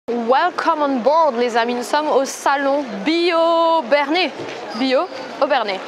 Welcome on board les amis, nous sommes au salon Bio Bernay. Bio au Bernay.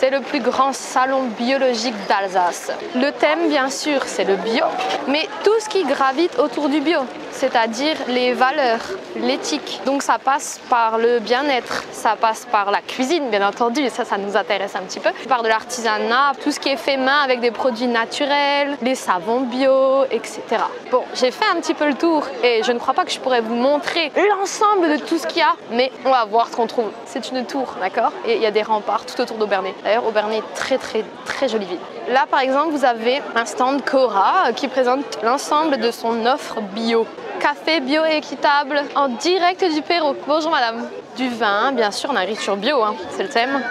C'est le plus grand salon biologique d'Alsace. Le thème, bien sûr, c'est le bio, mais tout ce qui gravite autour du bio, c'est-à-dire les valeurs, l'éthique. Donc ça passe par le bien-être, ça passe par la cuisine, bien entendu, ça nous intéresse un petit peu, par de l'artisanat, tout ce qui est fait main avec des produits naturels, les savons bio, etc. Bon, j'ai fait un petit peu le tour et je ne crois pas que je pourrais vous montrer l'ensemble de tout ce qu'il y a, mais on va voir ce qu'on trouve. C'est une tour, d'accord? Et il y a des remparts tout autour d'Aubernay. D'ailleurs, Aubernay est très jolie ville. Là, par exemple, vous avez un stand Cora qui présente l'ensemble de son offre bio. Café bio et équitable en direct du Pérou. Bonjour madame. Du vin, bien sûr, on arrive sur bio, hein, c'est le thème.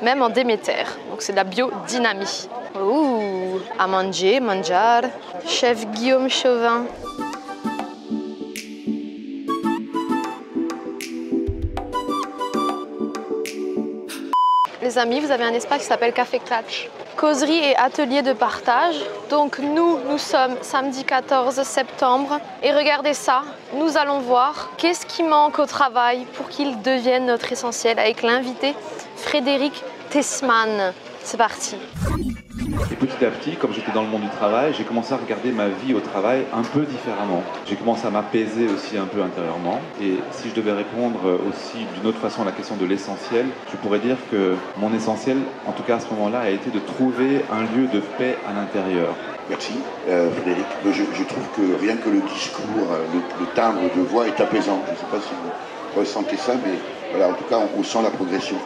Même en Déméter, donc c'est de la biodynamie. Ouh, à manger, manjar. Chef Guillaume Chauvin. Les amis, vous avez un espace qui s'appelle Café Clatch. Causerie et atelier de partage. Donc nous sommes samedi 14 septembre et regardez ça, nous allons voir qu'est-ce qui manque au travail pour qu'il devienne notre essentiel avec l'invité Frédéric Tessman. C'est parti. Et petit à petit, comme j'étais dans le monde du travail, j'ai commencé à regarder ma vie au travail un peu différemment. J'ai commencé à m'apaiser aussi un peu intérieurement. Et si je devais répondre aussi d'une autre façon à la question de l'essentiel, je pourrais dire que mon essentiel, en tout cas à ce moment-là, a été de trouver un lieu de paix à l'intérieur. Merci Frédéric. Je trouve que rien que le discours, le timbre de voix est apaisant. Je ne sais pas si vous ressentez ça, mais voilà, en tout cas on sent la progression.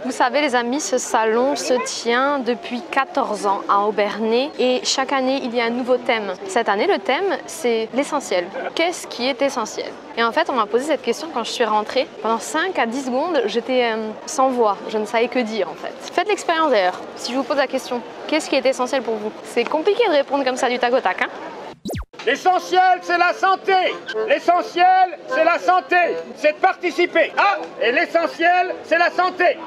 Vous savez les amis, ce salon se tient depuis 14 ans à Aubernay et chaque année il y a un nouveau thème. Cette année le thème c'est l'essentiel. Qu'est-ce qui est essentiel? Et en fait on m'a posé cette question quand je suis rentrée. Pendant 5 à 10 secondes j'étais sans voix, je ne savais que dire en fait. Faites l'expérience d'ailleurs, si je vous pose la question, qu'est-ce qui est essentiel pour vous? C'est compliqué de répondre comme ça du tac au tac, hein? L'essentiel, c'est la santé. L'essentiel, c'est la santé. C'est de participer. Ah, et l'essentiel, c'est la santé.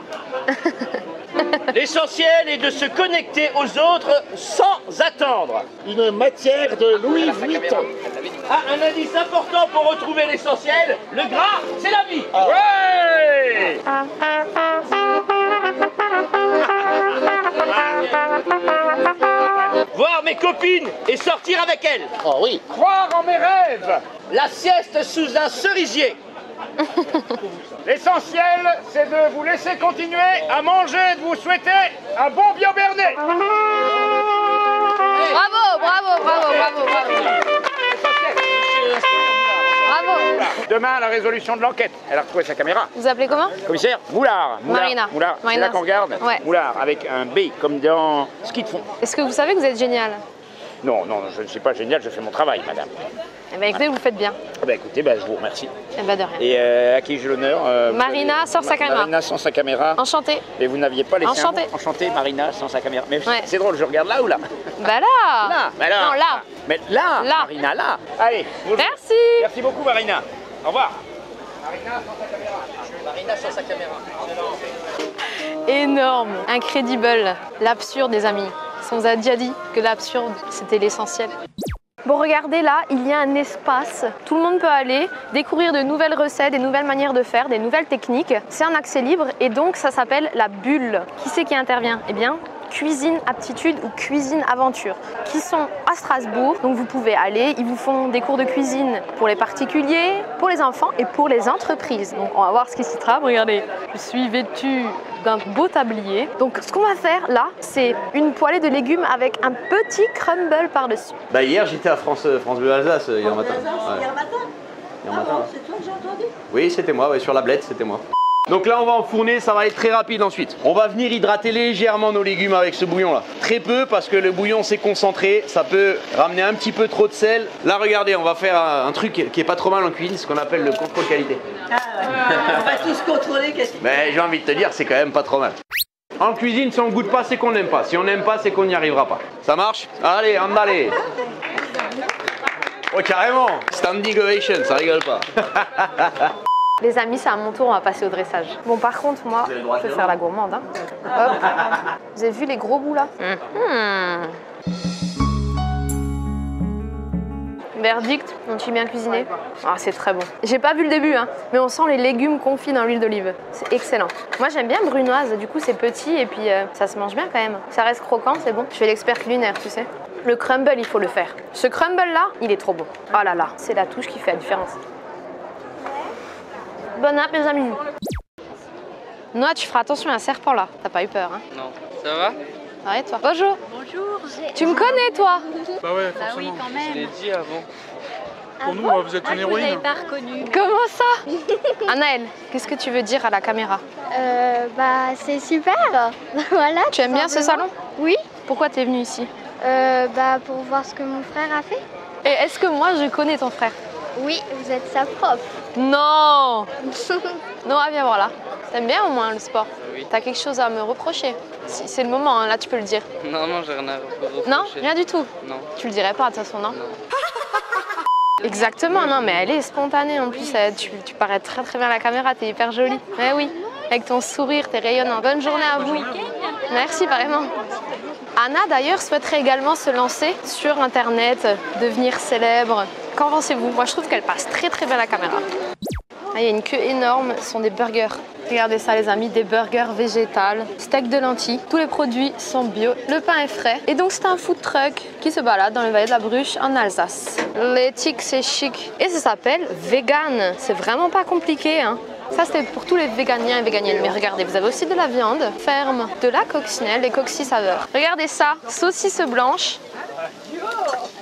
L'essentiel est de se connecter aux autres sans attendre. Une matière de Louis Vuitton. Ah, un indice important pour retrouver l'essentiel, le gras, c'est la vie. Ouais! Voir mes copines et sortir avec elles. Oh oui. Croire en mes rêves. La sieste sous un cerisier. L'essentiel, c'est de vous laisser continuer à manger et de vous souhaiter un bon Bio Bernay. Bravo. Demain, la résolution de l'enquête. Elle a retrouvé sa caméra. Vous appelez comment? Commissaire Moulard. Marina. Moulard. C'est Marina. là qu'on regarde. Ouais. Moulard, avec un B, comme dans ski de fond. Est-ce que vous savez que vous êtes génial? Non, je ne suis pas génial, je fais mon travail, madame. Eh bien écoutez, vous le faites bien. Ah bah écoutez, je vous remercie. Eh ben de rien. Et à qui j'ai l'honneur? Marina sans sa caméra. Marina sans sa caméra. Enchantée. Et vous n'aviez pas laissé Enchantée. un mot? Enchantée, Marina sans sa caméra. Mais Ouais. c'est drôle, je regarde là ou là? Bah là. Là, bah là. Non, là. Mais là, Là. Marina, là. Allez, bonjour. Merci. Merci beaucoup, Marina. Au revoir. Marina sans sa caméra. Marina sans sa caméra. Énorme, incredible, l'absurde des amis. On vous a déjà dit que l'absurde, c'était l'essentiel. Bon, regardez là, il y a un espace. Tout le monde peut aller découvrir de nouvelles recettes, des nouvelles manières de faire, des nouvelles techniques. C'est un accès libre et donc ça s'appelle la bulle. Qui c'est qui intervient? Eh bien, Cuisine Aptitude ou Cuisine Aventure, qui sont à Strasbourg. Donc vous pouvez aller, ils vous font des cours de cuisine pour les particuliers, pour les enfants et pour les entreprises. Donc on va voir ce qui s'y trame. Regardez, je suis vêtue d'un beau tablier. Donc ce qu'on va faire là, c'est une poêlée de légumes avec un petit crumble par-dessus. Bah hier j'étais à France Bleu Alsace hier matin. Ouais. Hier matin? Hier matin. Bon, c'est toi que j'ai entendu? Oui c'était moi, ouais, sur la blette c'était moi. Donc là on va enfourner, ça va être très rapide ensuite. On va venir hydrater légèrement nos légumes avec ce bouillon là. Très peu parce que le bouillon s'est concentré, ça peut ramener un petit peu trop de sel. Là regardez, on va faire un truc qui est pas trop mal en cuisine, ce qu'on appelle le contrôle qualité. Ah ouais. On va tous contrôler qu'est-ce qu'il Mais j'ai envie de te dire, c'est quand même pas trop mal. En cuisine, si on goûte pas, c'est qu'on n'aime pas. Si on n'aime pas, c'est qu'on n'y arrivera pas. Ça marche? Allez, andale. Oh carrément, standing ovation, ça rigole pas. Les amis, c'est à mon tour, on va passer au dressage. Bon, par contre, moi, je vais faire la gourmande. Hein. Hop. Vous avez vu les gros bouts là? Verdict, on t'y bien cuisiné. Ah, c'est très bon. J'ai pas vu le début, hein, mais on sent les légumes confits dans l'huile d'olive. C'est excellent. Moi, j'aime bien brunoise, du coup, c'est petit et puis ça se mange bien quand même. Ça reste croquant, c'est bon. Je fais l'expert culinaire, tu sais. Le crumble, il faut le faire. Ce crumble-là, il est trop bon. Oh là là, c'est la touche qui fait la différence. Bon app, les amis. Noah, tu feras attention à un serpent là. T'as pas eu peur, hein? Non. Ça va? Ouais, toi. Bonjour. Bonjour. Tu me connais, toi? Bah ouais, Bah oui, quand même. Je l'ai dit avant. Pour nous, vous êtes une héroïne. Vous n'avez pas reconnu. Comment ça? Anaël, qu'est-ce que tu veux dire à la caméra? Bah c'est super. Voilà. Tu aimes bien ce salon? Oui. Pourquoi t'es venue ici? Bah pour voir ce que mon frère a fait. Et est-ce que moi je connais ton frère? Oui, vous êtes sa prof. Non. Noah, viens voir là. T'aimes bien au moins le sport? Oui. T'as quelque chose à me reprocher? Si, c'est le moment, hein, là tu peux le dire. Non, non, j'ai rien à reprocher. Non? Rien du tout? Non. Tu le dirais pas de toute façon, non? Exactement, non, mais elle est spontanée en plus. Tu parais très très bien à la caméra, t'es hyper jolie. Eh oui, avec ton sourire, t'es rayonnante. Bonne journée à vous. Merci, vraiment. Anna d'ailleurs souhaiterait également se lancer sur internet, devenir célèbre. Qu'en pensez-vous? Moi je trouve qu'elle passe très très bien à la caméra. Ah, il y a une queue énorme, ce sont des burgers. Regardez ça les amis, des burgers végétales, steak de lentilles. Tous les produits sont bio, le pain est frais. Et donc c'est un food truck qui se balade dans le Valais de la Bruche en Alsace. L'éthique c'est chic. Et ça s'appelle vegan. C'est vraiment pas compliqué, hein. Ça c'était pour tous les véganiens et véganiennes. Mais regardez, vous avez aussi de la viande ferme, de la coccinelle, les coccis saveurs. Regardez ça, saucisse blanche,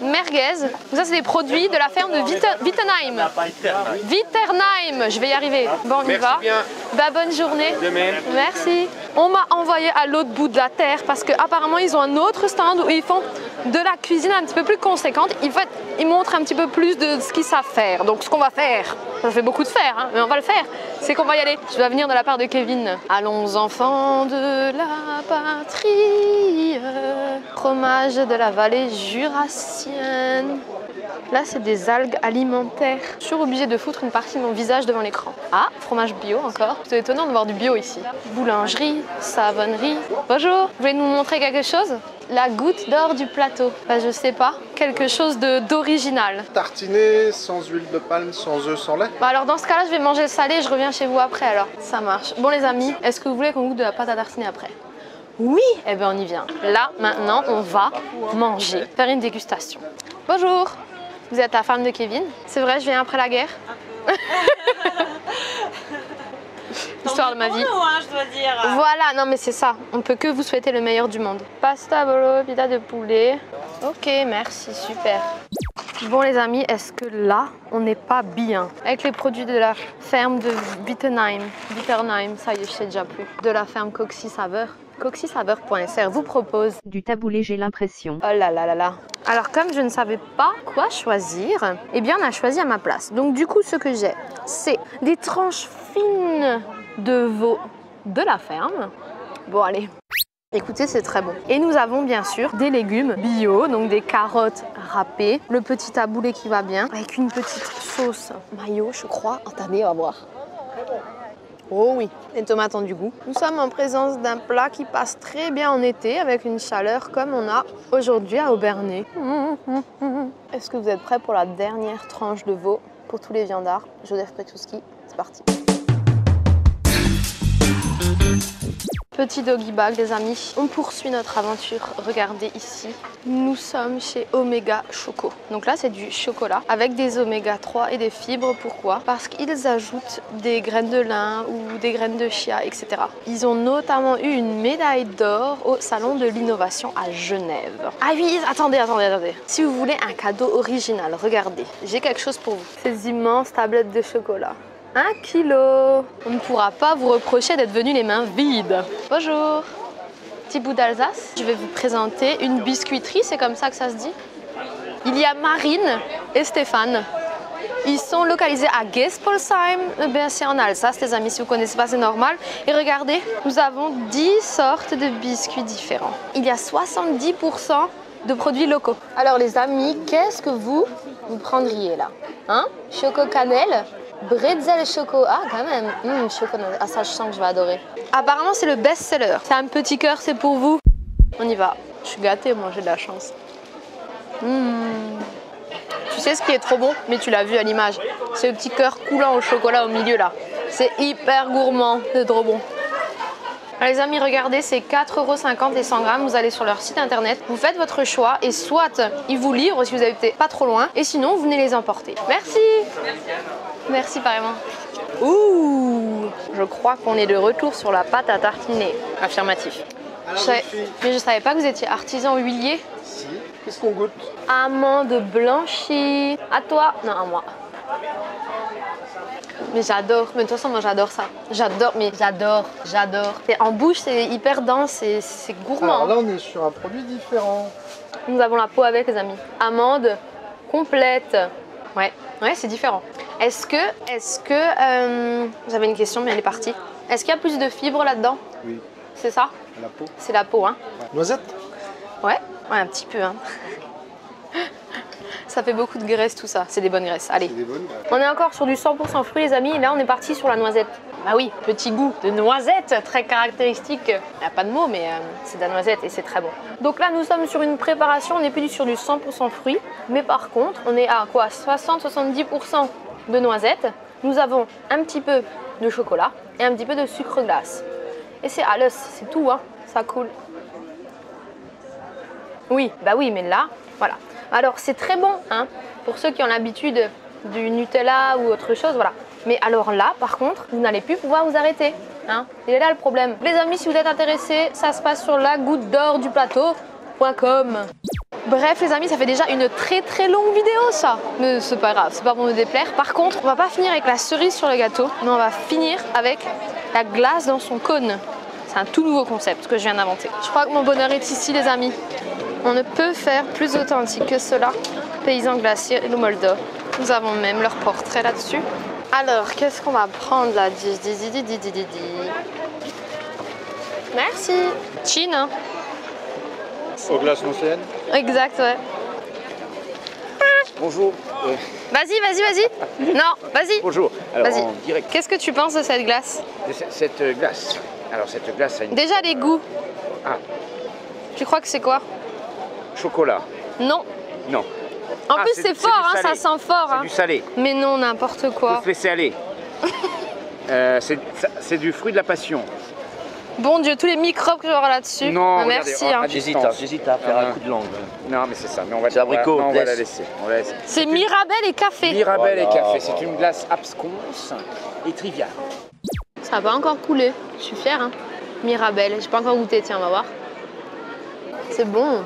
merguez. Ça c'est des produits de la ferme de Wittenheim. Wittenheim, je vais y arriver. Bon, on y va. Bah, bonne journée. Merci. On m'a envoyé à l'autre bout de la terre parce qu'apparemment ils ont un autre stand où ils font de la cuisine un petit peu plus conséquente. Ils montrent un petit peu plus de ce qu'ils savent faire. Donc ce qu'on va faire, ça fait beaucoup de faire, hein, mais on va le faire. C'est qu'on va y aller. Je dois venir de la part de Kevin. Allons enfants de la patrie, fromage de la vallée jurassienne. Là, c'est des algues alimentaires. Je suis toujours obligée de foutre une partie de mon visage devant l'écran. Ah, fromage bio encore. C'est étonnant de voir du bio ici. Boulangerie, savonnerie. Bonjour, vous voulez nous montrer quelque chose? La goutte d'or du plateau. Bah, je sais pas. Quelque chose d'original. Tartiné, sans huile de palme, sans œufs, sans lait. Bah alors dans ce cas-là, je vais manger le salé et je reviens chez vous après alors. Ça marche. Bon les amis, est-ce que vous voulez qu'on goûte de la pâte à tartiner après? Oui. Eh bien on y vient. Là, maintenant, on va manger. Faire une dégustation. Bonjour. Vous êtes la femme de Kevin? C'est vrai, je viens après la guerre. Histoire de ma vie. Hein, je dois dire. Voilà, non mais c'est ça. On peut que vous souhaiter le meilleur du monde. Pasta bolo, pita de poulet. Ok, merci, super. Bon les amis, est-ce que là, on n'est pas bien? Avec les produits de la ferme de Wittenheim, ça y est, je sais déjà plus. De la ferme Coccis Saveur. Coxisaveur.fr vous propose du taboulé, j'ai l'impression. Oh là là là là. Alors comme je ne savais pas quoi choisir, eh bien on a choisi à ma place. Donc du coup ce que j'ai, c'est des tranches fines de veau de la ferme. Bon allez, écoutez c'est très bon. Et nous avons bien sûr des légumes bio, donc des carottes râpées, le petit taboulé qui va bien, avec une petite sauce mayo je crois. Attendez, on va voir. Oh oui, les tomates ont du goût. Nous sommes en présence d'un plat qui passe très bien en été avec une chaleur comme on a aujourd'hui à Aubernais. Est-ce que vous êtes prêts pour la dernière tranche de veau pour tous les viandards? Joseph Prekowski, c'est parti. Petit doggy bag les amis, on poursuit notre aventure, regardez ici, nous sommes chez Omega Choco. Donc là c'est du chocolat avec des oméga 3 et des fibres, pourquoi? Parce qu'ils ajoutent des graines de lin ou des graines de chia, etc. Ils ont notamment eu une médaille d'or au salon de l'innovation à Genève. Ah oui, attendez. Si vous voulez un cadeau original, regardez, j'ai quelque chose pour vous. Ces immenses tablettes de chocolat. 1 kilo. On ne pourra pas vous reprocher d'être venu les mains vides. Bonjour. Petit bout d'Alsace. Je vais vous présenter une biscuiterie, c'est comme ça que ça se dit. Il y a Marine et Stéphane. Ils sont localisés à Gespolsheim. Ben, c'est en Alsace, les amis, si vous ne connaissez pas, c'est normal. Et regardez, nous avons 10 sortes de biscuits différents. Il y a 70% de produits locaux. Alors les amis, qu'est-ce que vous prendriez là? Hein? Choco cannelle? Bretzel choco, ah quand même, chocolat, ah ça je sens que je vais adorer. Apparemment c'est le best-seller, c'est un petit cœur, c'est pour vous. On y va, je suis gâtée, moi j'ai de la chance. Tu sais ce qui est trop bon, mais tu l'as vu à l'image. C'est le petit cœur coulant au chocolat au milieu là. C'est hyper gourmand, c'est trop bon. Alors les amis, regardez, c'est 4,50 € les 100 grammes. Vous allez sur leur site internet, vous faites votre choix et soit ils vous livrent si vous habitez pas trop loin, et sinon vous venez les emporter. Merci. Merci pareillement. Ouh, je crois qu'on est de retour sur la pâte à tartiner. Affirmatif. Mais je savais pas que vous étiez artisan huilier. Si. Qu'est-ce qu'on goûte? Amande blanchie. À toi? Non, à moi. Mais j'adore, mais de toute façon moi j'adore ça. J'adore. Et en bouche c'est hyper dense et c'est gourmand. Alors là on est sur un produit différent. Nous avons la peau avec les amis. Amande complète. Ouais, c'est différent. Est-ce que j'avais une question mais elle est partie. Est-ce qu'il y a plus de fibres là-dedans? Oui. C'est ça? La peau. C'est la peau, hein. Ouais. Noisette? Ouais, un petit peu, hein. Ça fait beaucoup de graisse tout ça, c'est des bonnes graisses. Allez, on est encore sur du 100% fruits les amis, et là on est parti sur la noisette. Bah oui, petit goût de noisette, très caractéristique. Il n'y a pas de mots, mais c'est de la noisette et c'est très bon. Donc là nous sommes sur une préparation, on n'est plus sur du 100% fruits, mais par contre on est à quoi, 60-70% de noisettes. Nous avons un petit peu de chocolat et un petit peu de sucre glace. Et c'est à l'os, c'est tout, hein, ça coule. Oui, bah oui, mais là, voilà. Alors c'est très bon, hein, pour ceux qui ont l'habitude du Nutella ou autre chose, voilà. Mais alors là, par contre, vous n'allez plus pouvoir vous arrêter, hein. Et là le problème. Les amis, si vous êtes intéressés, ça se passe sur lagouttedorduplateau.com. Bref les amis, ça fait déjà une très longue vidéo ça. Mais c'est pas grave, c'est pas pour me déplaire. Par contre, on va pas finir avec la cerise sur le gâteau, mais on va finir avec la glace dans son cône. C'est un tout nouveau concept que je viens d'inventer. Je crois que mon bonheur est ici les amis. On ne peut faire plus authentique que cela. Paysan glacier et le Moldov. Nous avons même leur portrait là-dessus. Alors, qu'est-ce qu'on va prendre là? Merci. Chine. Hein. Aux glaces Nocéenne. Exact, ouais. Bonjour. Vas-y. Non, vas-y. Bonjour. Alors, Vas-y. en direct Qu'est-ce que tu penses de cette glace? de cette glace. Alors, cette glace a une... Déjà les goûts. Ah, Tu crois que c'est quoi? chocolat. Non. Non. En plus c'est fort, hein, ça sent fort. C'est Hein. du salé. Mais non, n'importe quoi. Faut se laisser aller. C'est du fruit de la passion. Bon Dieu, tous les microbes que j'aurai là-dessus. Non, Ah, merci. regardez, Hein. J'hésite à faire un coup de langue. Non, mais c'est ça. Mais on va, C'est abricot, on va la laisse. laisser. On va la laisser. C'est Mirabelle et café. Mirabelle et Voilà. café. C'est une glace absconce et triviale. Ça n'a pas encore coulé. Je suis fière. Hein. Mirabelle, j'ai pas encore goûté. Tiens, on va voir. C'est bon.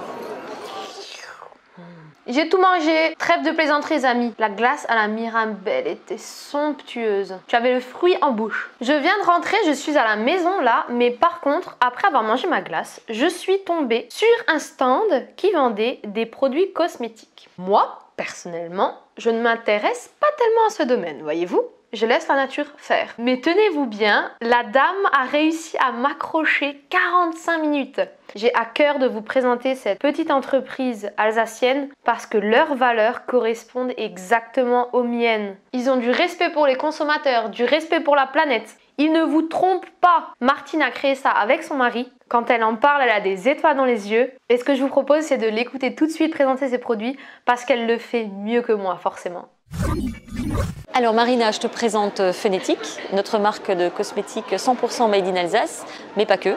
J'ai tout mangé. Trêve de plaisanterie, les amis. La glace à la Mirabelle était somptueuse. Tu avais le fruit en bouche. Je viens de rentrer, je suis à la maison là, mais par contre, après avoir mangé ma glace, je suis tombée sur un stand qui vendait des produits cosmétiques. Moi, personnellement, je ne m'intéresse pas tellement à ce domaine, voyez-vous. Je laisse la nature faire. Mais tenez-vous bien, la dame a réussi à m'accrocher 45 minutes. J'ai à cœur de vous présenter cette petite entreprise alsacienne parce que leurs valeurs correspondent exactement aux miennes. Ils ont du respect pour les consommateurs, du respect pour la planète. Ils ne vous trompent pas. Martine a créé ça avec son mari. Quand elle en parle, elle a des étoiles dans les yeux. Et ce que je vous propose, c'est de l'écouter tout de suite présenter ses produits parce qu'elle le fait mieux que moi, forcément. Alors Marina, je te présente Phonétique, notre marque de cosmétiques 100% made in Alsace, mais pas que.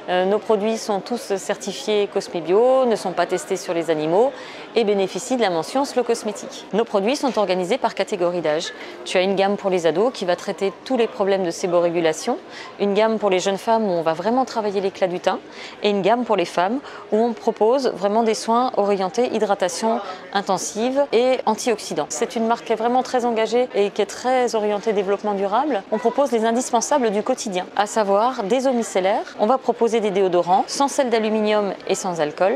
Nos produits sont tous certifiés Cosmébio, ne sont pas testés sur les animaux et bénéficient de la mention Slow Cosmétique. Nos produits sont organisés par catégorie d'âge. Tu as une gamme pour les ados qui va traiter tous les problèmes de séborrégulation, une gamme pour les jeunes femmes où on va vraiment travailler l'éclat du teint et une gamme pour les femmes où on propose vraiment des soins orientés hydratation intensive et antioxydants. C'est une marque qui est vraiment très engagée et qui est très orientée développement durable. On propose les indispensables du quotidien, à savoir des eaux micellaires. On va proposer des déodorants sans sel d'aluminium et sans alcool.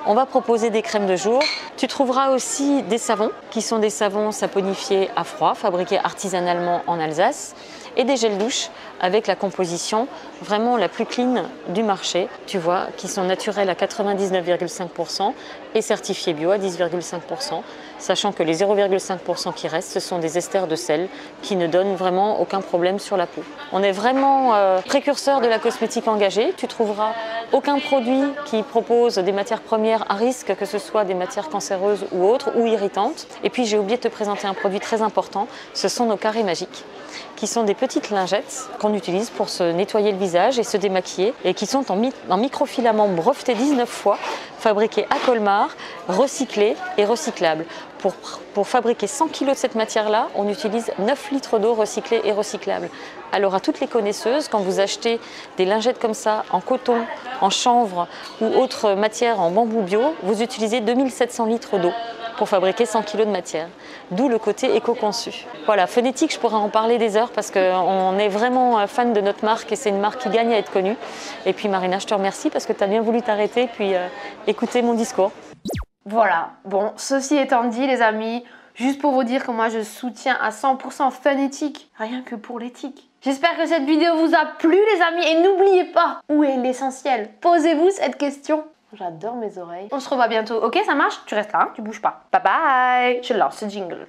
On va proposer des crèmes de jour. Tu trouveras aussi des savons qui sont des savons saponifiés à froid, fabriqués artisanalement en Alsace. et des gels douche avec la composition vraiment la plus clean du marché, tu vois, qui sont naturels à 99,5% et certifiés bio à 10,5%, sachant que les 0,5% qui restent, ce sont des esters de sel qui ne donnent vraiment aucun problème sur la peau. On est vraiment précurseur de la cosmétique engagée. Tu trouveras aucun produit qui propose des matières premières à risque, que ce soit des matières cancéreuses ou autres, ou irritantes. Et puis j'ai oublié de te présenter un produit très important, ce sont nos carrés magiques, qui sont des petites lingettes qu'on utilise pour se nettoyer le visage et se démaquiller, et qui sont en microfilaments brevetés 19 fois, fabriqués à Colmar, recyclés et recyclables. Pour fabriquer 100 kg de cette matière-là, on utilise 9 litres d'eau recyclée et recyclable. Alors à toutes les connaisseuses, quand vous achetez des lingettes comme ça, en coton, en chanvre ou autre matière en bambou bio, vous utilisez 2700 litres d'eau pour fabriquer 100 kg de matière. D'où le côté éco-conçu. Voilà, Phonétique, je pourrais en parler des heures parce qu'on est vraiment fan de notre marque et c'est une marque qui gagne à être connue. Et puis Marina, je te remercie parce que tu as bien voulu t'arrêter puis écouter mon discours. Voilà, bon, ceci étant dit les amis, juste pour vous dire que moi je soutiens à 100% Phonétique, rien que pour l'éthique. J'espère que cette vidéo vous a plu les amis et n'oubliez pas, où est l'essentiel? Posez-vous cette question. J'adore mes oreilles. On se revoit bientôt, ok ça marche? Tu restes là, hein, tu bouges pas. Bye bye. Je lance ce jingle.